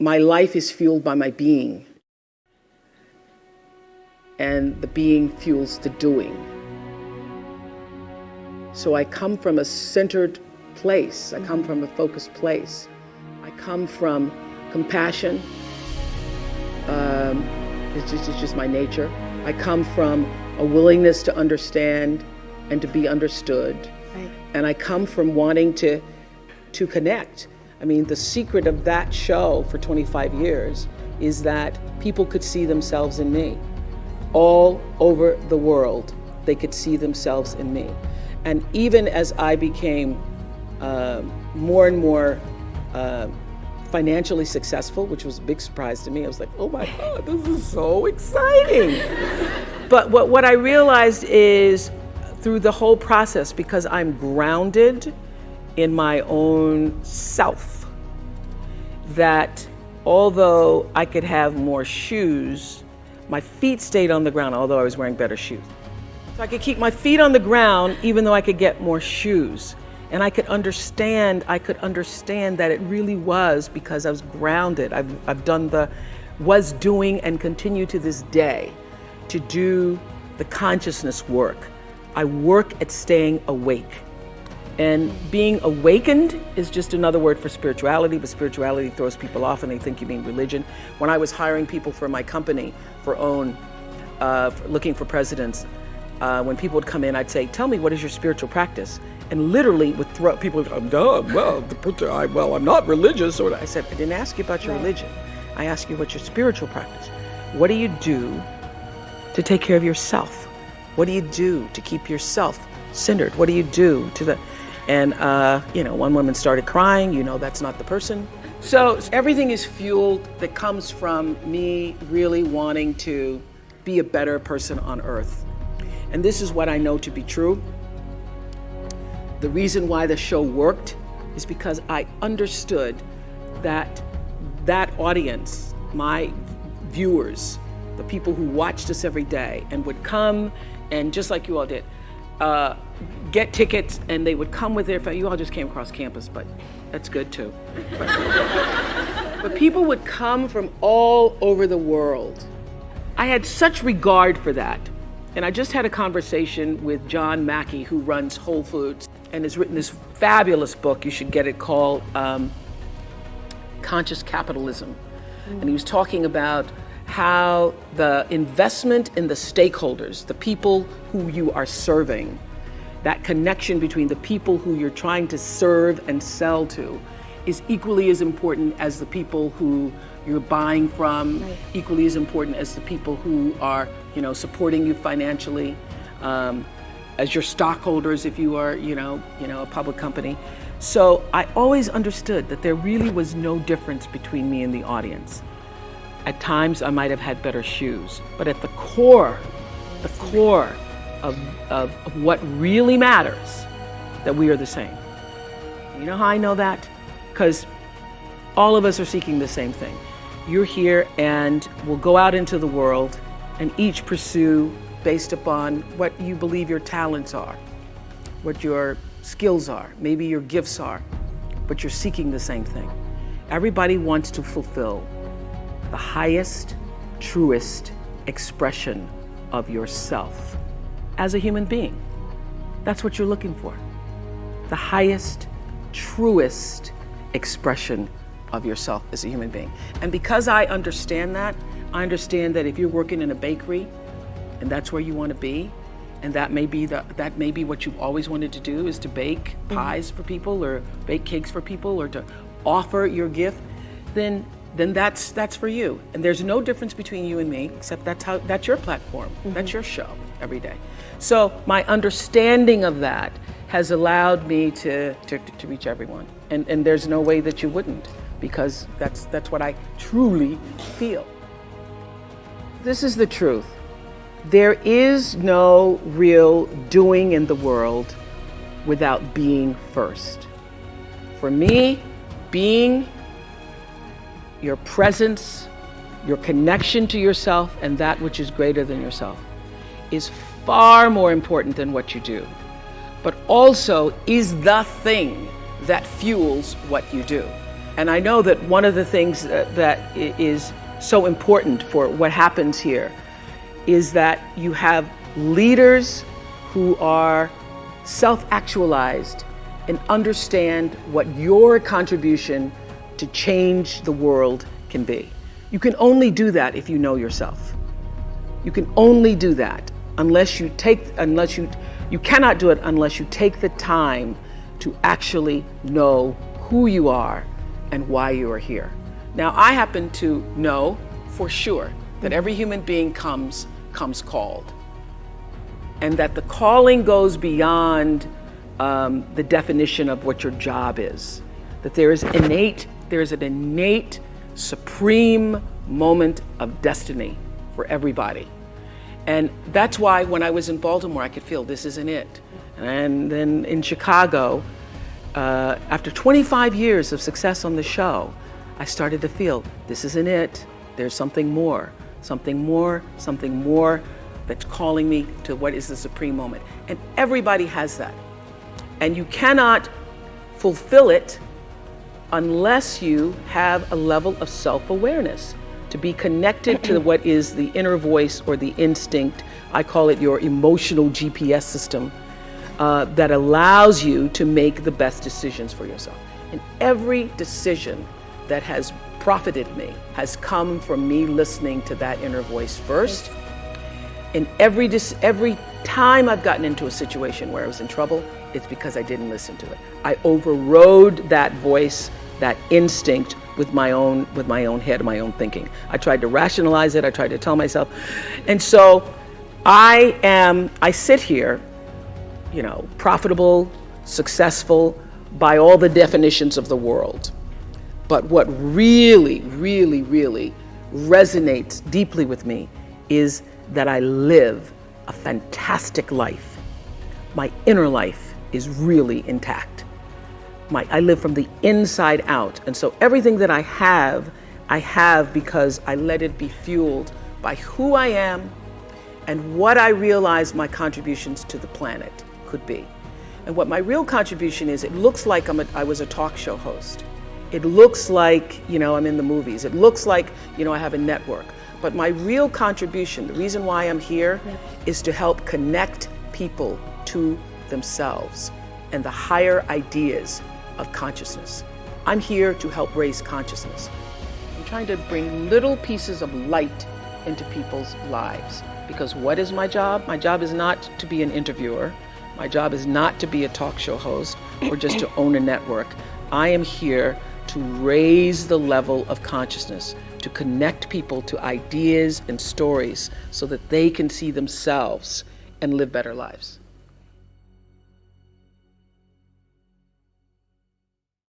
my life is fueled by my being, and the being fuels the doing. So I come from a centered place. I come from a focused place. I come from compassion. It's just my nature. I come from a willingness to understand and to be understood. Right. And I come from wanting to connect. I mean, the secret of that show for 25 years is that people could see themselves in me. All over the world, they could see themselves in me. And even as I became more and more financially successful, which was a big surprise to me, I was like, oh my God, this is so exciting. But what I realized is through the whole process, because I'm grounded in my own self, that although I could have more shoes, my feet stayed on the ground, although I was wearing better shoes. So I could keep my feet on the ground even though I could get more shoes. And I could understand that it really was because I was grounded. I've done was doing and continue to this day to do the consciousness work. I work at staying awake. And being awakened is just another word for spirituality, but spirituality throws people off and they think you mean religion. When I was hiring people for my company looking for presidents, when people would come in, I'd say, tell me, what is your spiritual practice? And literally would throw people, I'm not religious. Or I said, I didn't ask you about your religion. I asked you what's your spiritual practice. What do you do to take care of yourself? What do you do to keep yourself centered? What do you do and one woman started crying, that's not the person. So everything is fueled that comes from me really wanting to be a better person on earth. And this is what I know to be true. The reason why the show worked is because I understood that audience, my viewers, the people who watched us every day and would come and just like you all did, get tickets, and they would come with their family. You all just came across campus, but that's good too. But people would come from all over the world. I had such regard for that. And I just had a conversation with John Mackey, who runs Whole Foods and has written this fabulous book, you should get it, called Conscious Capitalism. And he was talking about how the investment in the stakeholders, the people who you are serving, that connection between the people who you're trying to serve and sell to is equally as important as the people who you're buying from, right. Equally as important as the people who are, supporting you financially, as your stockholders if you are, a public company. So I always understood that there really was no difference between me and the audience. At times I might have had better shoes, but at the core of what really matters, that we are the same. You know how I know that? Because all of us are seeking the same thing. You're here and we'll go out into the world and each pursue based upon what you believe your talents are, what your skills are, maybe your gifts are, but you're seeking the same thing. Everybody wants to fulfill the highest, truest expression of yourself as a human being. That's what you're looking for. The highest, truest expression of yourself as a human being. And because I understand that if you're working in a bakery and that's where you want to be, and that may be what you've always wanted to do, is to bake pies for people or bake cakes for people or to offer your gift, then that's for you. And there's no difference between you and me, except that's your platform, that's your show every day. So my understanding of that has allowed me to reach everyone. And there's no way that you wouldn't, because that's what I truly feel. This is the truth. There is no real doing in the world without being first. For me, being, your presence, your connection to yourself and that which is greater than yourself is far more important than what you do, but also is the thing that fuels what you do. And I know that one of the things that is so important for what happens here is that you have leaders who are self-actualized and understand what your contribution to change the world can be. You can only do that if you know yourself. You can only do that you cannot do it unless you take the time to actually know who you are and why you are here. Now, I happen to know for sure that every human being comes called, and that the calling goes beyond the definition of what your job is. That there is an innate, supreme moment of destiny for everybody. And that's why when I was in Baltimore, I could feel this isn't it. And then in Chicago, after 25 years of success on the show, I started to feel this isn't it. There's something more that's calling me to what is the supreme moment. And everybody has that. And you cannot fulfill it unless you have a level of self-awareness, to be connected to what is the inner voice or the instinct. I call it your emotional GPS system that allows you to make the best decisions for yourself. And every decision that has profited me has come from me listening to that inner voice first. And every time I've gotten into a situation where I was in trouble, it's because I didn't listen to it. I overrode that voice, that instinct with my own head, my own thinking. I tried to rationalize it. I tried to tell myself. And so I sit here, profitable, successful by all the definitions of the world. But what really, really, really resonates deeply with me is that I live a fantastic life. My inner life is really intact. I live from the inside out. And so everything that I have because I let it be fueled by who I am and what I realize my contributions to the planet could be. And what my real contribution is, it looks like I was a talk show host. It looks like, I'm in the movies. It looks like, I have a network. But my real contribution, the reason why I'm here, is to help connect people to themselves and the higher ideas of consciousness. I'm here to help raise consciousness. I'm trying to bring little pieces of light into people's lives. Because what is my job? My job is not to be an interviewer. My job is not to be a talk show host or just to own a network. I am here to raise the level of consciousness, to connect people to ideas and stories so that they can see themselves and live better lives.